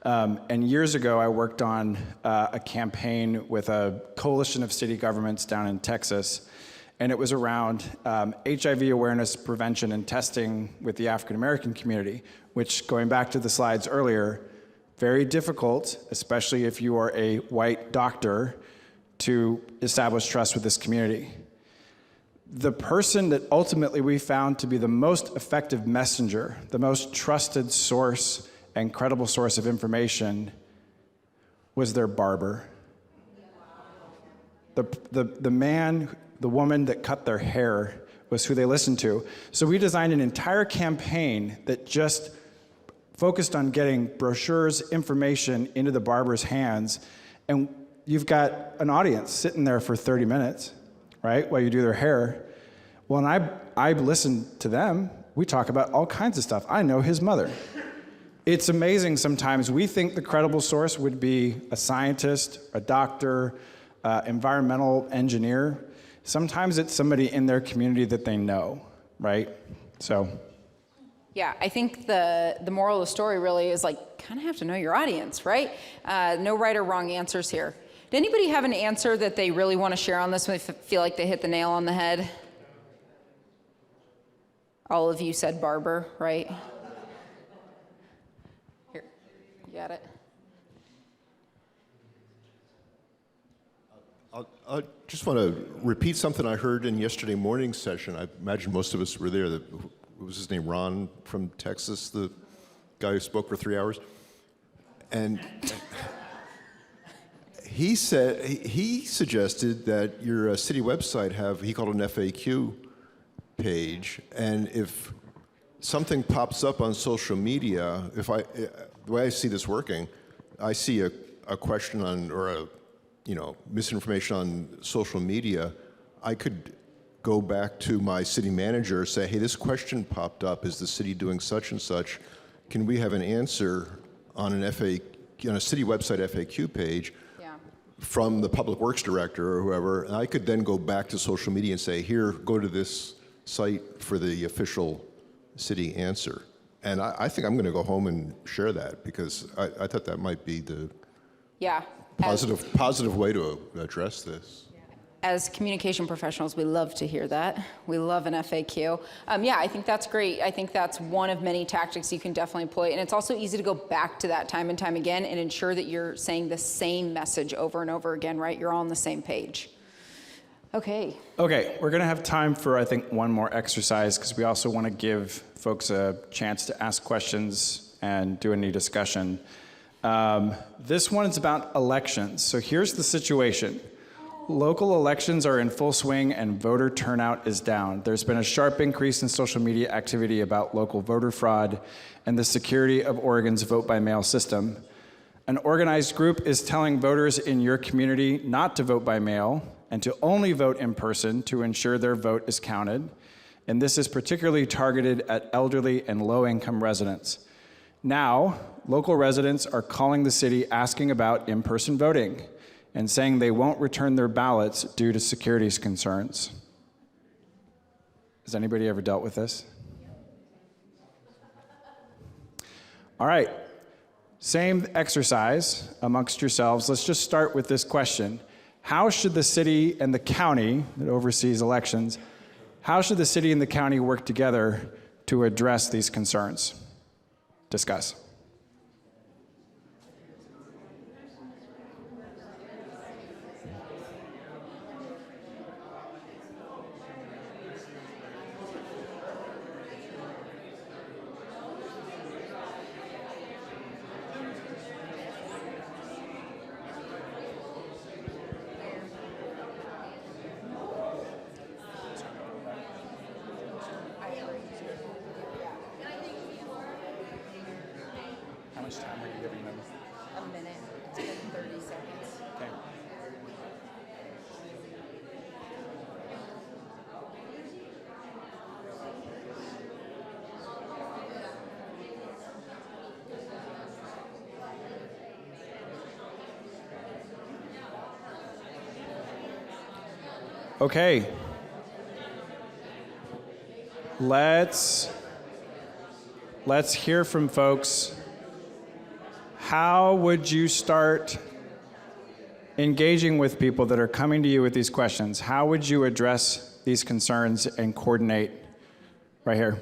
And years ago, I worked on a campaign with a coalition of city governments down in Texas. And it was around HIV awareness, prevention, and testing with the African American community, which, going back to the slides earlier, very difficult, especially if you are a white doctor, to establish trust with this community. The person that ultimately we found to be the most effective messenger, the most trusted source and credible source of information was their barber. The man, the woman that cut their hair was who they listened to. So we designed an entire campaign that just focused on getting brochures, information into the barber's hands. And you've got an audience sitting there for 30 minutes, right, while you do their hair. Well, and I listen to them. We talk about all kinds of stuff. I know his mother. It's amazing sometimes. We think the credible source would be a scientist, a doctor, environmental engineer. Sometimes it's somebody in their community that they know, right? So. Yeah, I think the moral of the story really is like, kind of have to know your audience, right? No right or wrong answers here. Did anybody have an answer that they really want to share on this one? Feel like they hit the nail on the head? All of you said barber, right? Here, you got it. I just want to repeat something I heard in yesterday morning's session. I imagine most of us were there. What was his name? Ron from Texas, the guy who spoke for 3 hours. And he suggested that your city website have, he called it an FAQ page, and if something pops up on social media, the way I see this working, I see a question on, or a, misinformation on social media, I could go back to my city manager, say, hey, this question popped up, is the city doing such and such? Can we have an answer on a city website FAQ page from the public works director or whoever? And I could then go back to social media and say, here, go to this site for the official city answer. And I think I'm going to go home and share that, because I thought that might be the positive way to address this. As communication professionals, we love to hear that. We love an FAQ. I think that's great. I think that's one of many tactics you can definitely employ. And it's also easy to go back to that time and time again and ensure that you're saying the same message over and over again, right? You're all on the same page. Okay, we're going to have time for, I think, one more exercise, because we also want to give folks a chance to ask questions and do any discussion. This one is about elections. So here's the situation. Local elections are in full swing and voter turnout is down. There's been a sharp increase in social media activity about local voter fraud and the security of Oregon's vote-by-mail system. An organized group is telling voters in your community not to vote by mail and to only vote in person to ensure their vote is counted. And this is particularly targeted at elderly and low-income residents. Now, local residents are calling the city asking about in-person voting and saying they won't return their ballots due to security concerns. Has anybody ever dealt with this? All right, same exercise amongst yourselves. Let's just start with this question. How should the city and the county that oversees elections, how should the city and the county work together to address these concerns? Discuss. much time are you giving them? A minute. It's been 30 seconds. Okay. Okay. Let's hear from folks. How would you start engaging with people that are coming to you with these questions? How would you address these concerns and coordinate? Right here.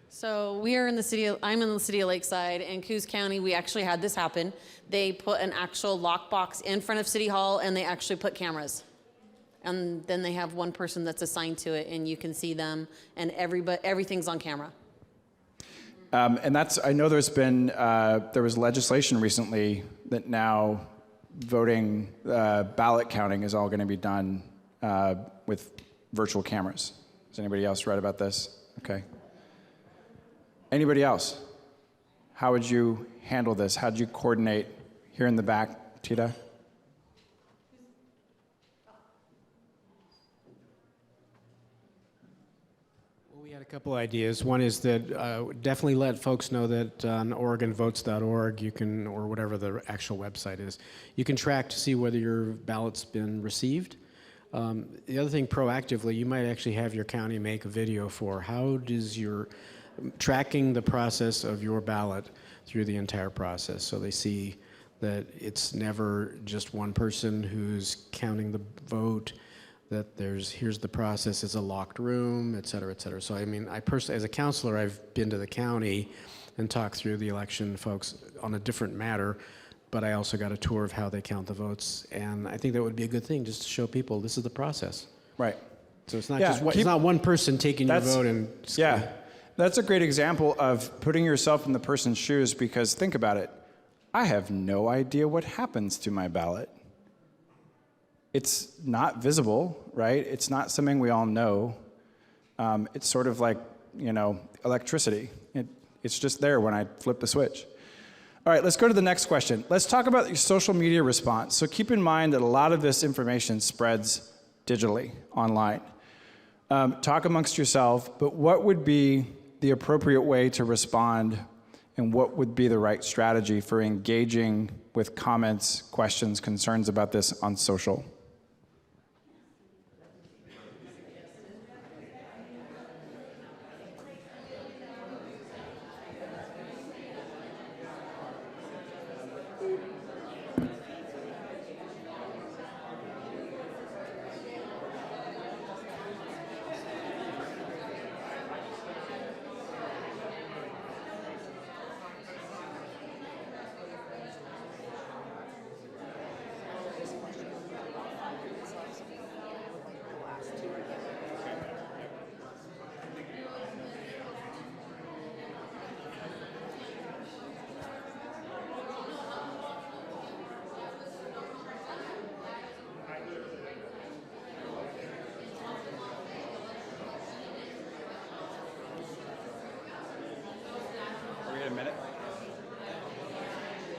So we are in the city. I'm in the city of Lakeside, and Coos County. We actually had this happen. They put an actual lockbox in front of City Hall, and they actually put cameras. And then they have one person that's assigned to it, and you can see them, and everything's on camera. And I know there was legislation recently that now voting, ballot counting is all going to be done with virtual cameras. Has anybody else read about this? Okay. Anybody else? How would you handle this? How would you coordinate? Here in the back, Tita? We had a couple ideas. One is that definitely let folks know that on OregonVotes.org you can, or whatever the actual website is, you can track to see whether your ballot's been received. The other thing, proactively, you might actually have your county make a video for how does your tracking the process of your ballot through the entire process, so they see that it's never just one person who's counting the vote, that here's the process, it's a locked room, et cetera, et cetera. So I mean, I personally, as a counselor, I've been to the county and talked through the election folks on a different matter, but I also got a tour of how they count the votes, and I think that would be a good thing, just to show people this is the process. Right. So it's not it's not one person taking your vote and That's a great example of putting yourself in the person's shoes, because think about it. I have no idea what happens to my ballot. It's not visible, right? It's not something we all know. It's sort of like, electricity. It's just there when I flip the switch. All right, let's go to the next question. Let's talk about your social media response. So keep in mind that a lot of this information spreads digitally, online. Talk amongst yourself, but what would be the appropriate way to respond, and what would be the right strategy for engaging with comments, questions, concerns about this on social?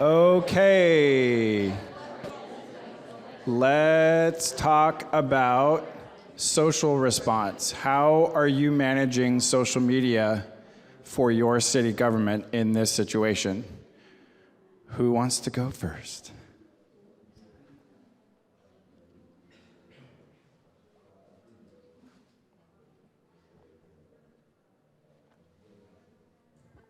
Okay, let's talk about social response. How are you managing social media for your city government in this situation? Who wants to go first?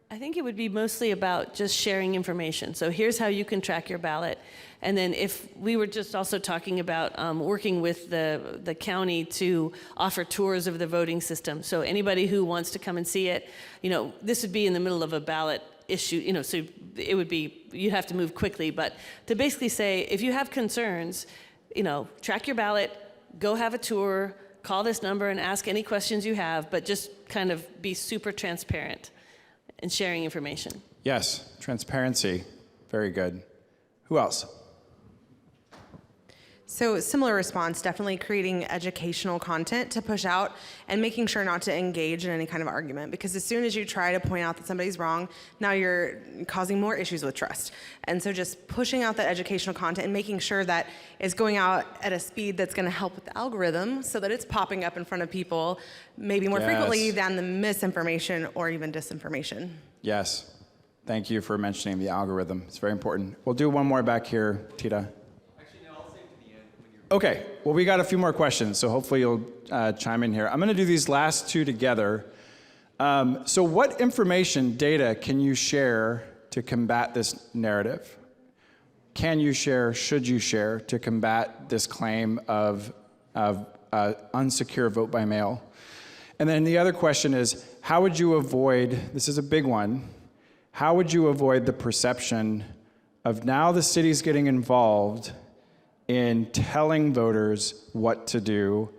I think it would be mostly about just sharing information. So here's how you can track your ballot. And then if we were just also talking about working with the county to offer tours of the voting system. So anybody who wants to come and see it, this would be in the middle of a ballot issue, so it would be, you'd have to move quickly. But to basically say, if you have concerns, track your ballot, go have a tour, call this number and ask any questions you have, but just kind of be super transparent and sharing information. Yes, transparency. Very good. Who else? So similar response, definitely creating educational content to push out and making sure not to engage in any kind of argument, because as soon as you try to point out that somebody's wrong, now you're causing more issues with trust. And so just pushing out that educational content and making sure that it's going out at a speed that's going to help with the algorithm so that it's popping up in front of people maybe more frequently than the misinformation or even disinformation. Yes. Thank you for mentioning the algorithm. It's very important. We'll do one more back here, Tita. Okay, well, we got a few more questions, so hopefully you'll chime in here. I'm going to do these last two together. So what information, data, can you share to combat this narrative? Can you share, should you share, to combat this claim of unsecure vote by mail? And then the other question is, how would you avoid, this is a big one, how would you avoid the perception of now the city's getting involved in telling voters what to do,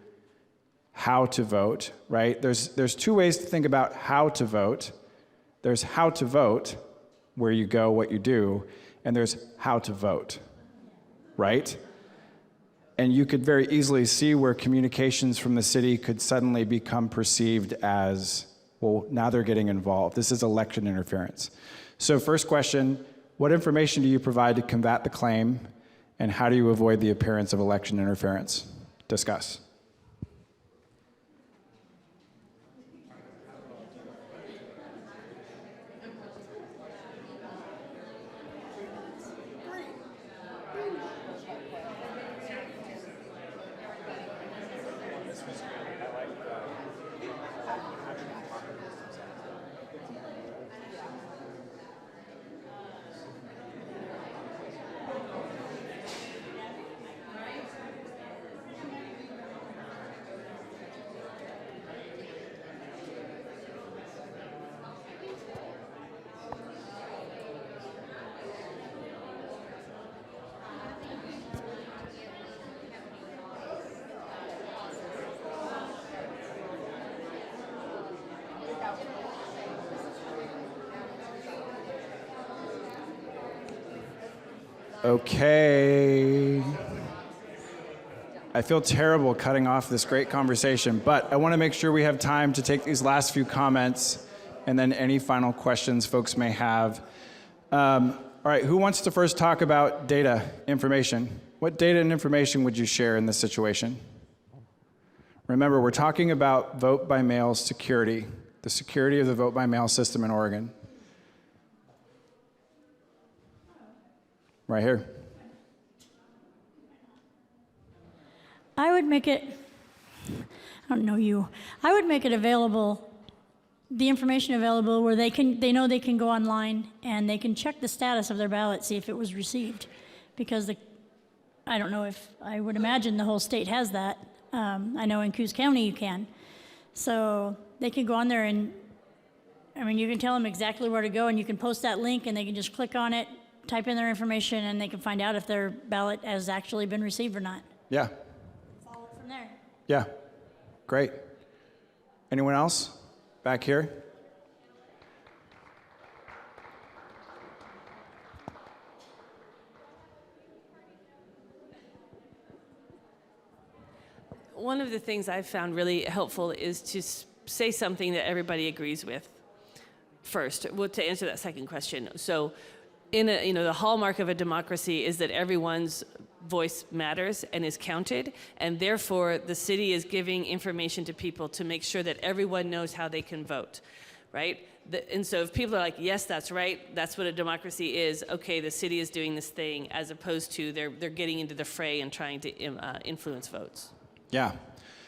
how to vote, right? There's two ways to think about how to vote. There's how to vote, where you go, what you do, and there's how to vote, right? And you could very easily see where communications from the city could suddenly become perceived as, well, now they're getting involved. This is election interference. So first question, what information do you provide to combat the claim? And how do you avoid the appearance of election interference? Discuss. Okay. I feel terrible cutting off this great conversation, but I want to make sure we have time to take these last few comments and then any final questions folks may have. All right, who wants to first talk about data, information? What data and information would you share in this situation? Remember, we're talking about vote by mail security, the security of the vote by mail system in Oregon. Right here. I would make it, I don't know you, I would make it available, the information available where they know they can go online and they can check the status of their ballot, see if it was received. Because I don't know if, I would imagine the whole state has that. I know in Coos County you can. So they can go on there and, I mean, you can tell them exactly where to go and you can post that link and they can just click on it, type in their information, and they can find out if their ballot has actually been received or not. Yeah. Follow it from there. Yeah. Great. Anyone else? Back here? One of the things I've found really helpful is to say something that everybody agrees with first. Well, to answer that second question. So the hallmark of a democracy is that everyone's voice matters and is counted, and therefore the city is giving information to people to make sure that everyone knows how they can vote, right? And so if people are like, yes, that's right, that's what a democracy is, okay, the city is doing this thing, as opposed to they're getting into the fray and trying to influence votes. Yeah.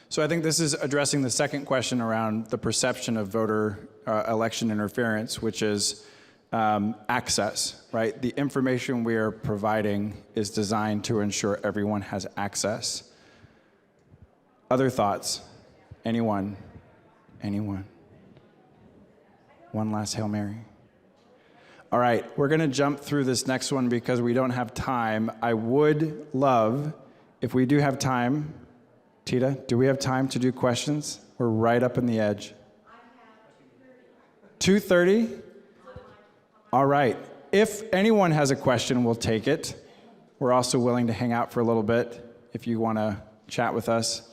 So I think this is addressing the second question around the perception of voter election interference, which is access, right? The information we are providing is designed to ensure everyone has access. Other thoughts? Anyone? Anyone? One last Hail Mary. All right, we're going to jump through this next one because we don't have time. I would love, if we do have time, Tita, do we have time to do questions? We're right up in the edge. 2:30? All right. If anyone has a question, we'll take it. We're also willing to hang out for a little bit if you want to chat with us.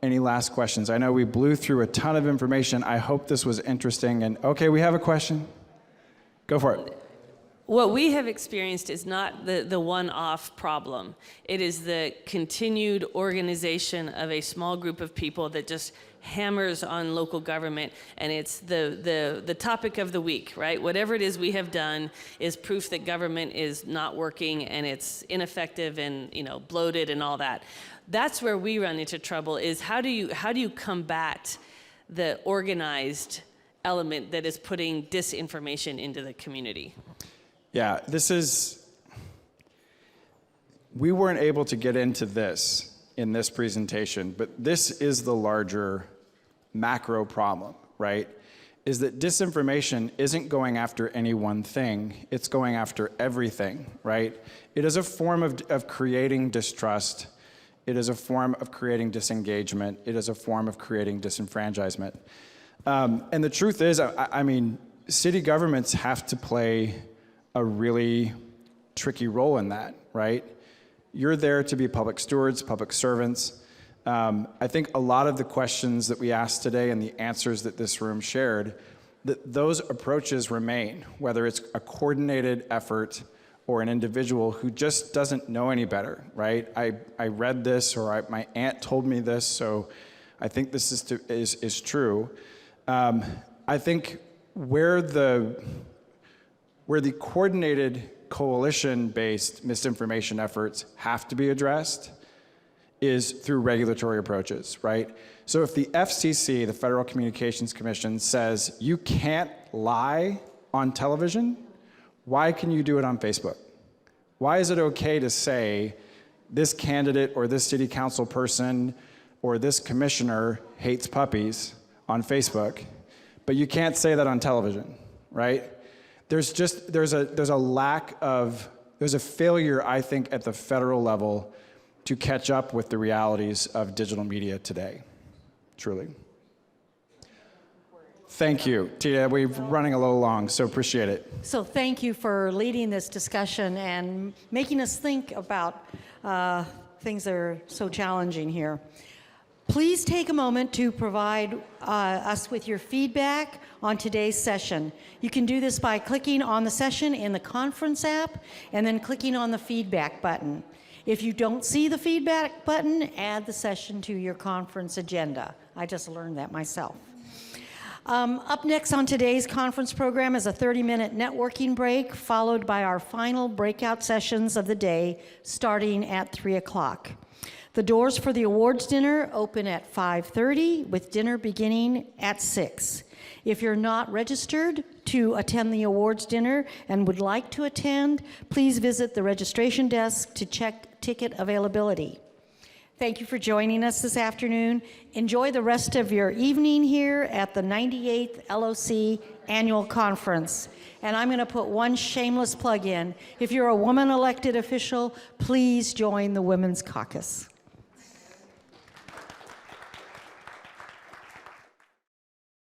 Any last questions? I know we blew through a ton of information. I hope this was interesting. And okay, we have a question. Go for it. What we have experienced is not the one-off problem. It is the continued organization of a small group of people that just hammers on local government, and it's the topic of the week, right? Whatever it is we have done is proof that government is not working and it's ineffective and bloated and all that. That's where we run into trouble, is how do you combat the organized element that is putting disinformation into the community? Yeah, we weren't able to get into this in this presentation, but this is the larger macro problem, right? Is that disinformation isn't going after any one thing, it's going after everything, right? It is a form of creating distrust. It is a form of creating disengagement. It is a form of creating disenfranchisement. And the truth is, I mean, city governments have to play a really tricky role in that, right? You're there to be public stewards, public servants. I think a lot of the questions that we asked today and the answers that this room shared, that those approaches remain, whether it's a coordinated effort or an individual who just doesn't know any better, right? I read this, or my aunt told me this, so I think this is true. I think where the coordinated coalition-based misinformation efforts have to be addressed is through regulatory approaches, right? So if the FCC, the Federal Communications Commission, says you can't lie on television, why can you do it on Facebook? Why is it okay to say this candidate or this city council person or this commissioner hates puppies on Facebook, but you can't say that on television, right? There's a failure, I think, at the federal level to catch up with the realities of digital media today, truly. Thank you. Tia, we're running a little long, so appreciate it. So thank you for leading this discussion and making us think about things that are so challenging here. Please take a moment to provide us with your feedback on today's session. You can do this by clicking on the session in the conference app and then clicking on the feedback button. If you don't see the feedback button, add the session to your conference agenda. I just learned that myself. Up next on today's conference program is a 30-minute networking break, followed by our final breakout sessions of the day, starting at 3 o'clock. The doors for the awards dinner open at 5:30, with dinner beginning at 6. If you're not registered to attend the awards dinner and would like to attend, please visit the registration desk to check ticket availability. Thank you for joining us this afternoon. Enjoy the rest of your evening here at the 98th LOC Annual Conference. And I'm going to put one shameless plug in. If you're a woman elected official, please join the Women's Caucus.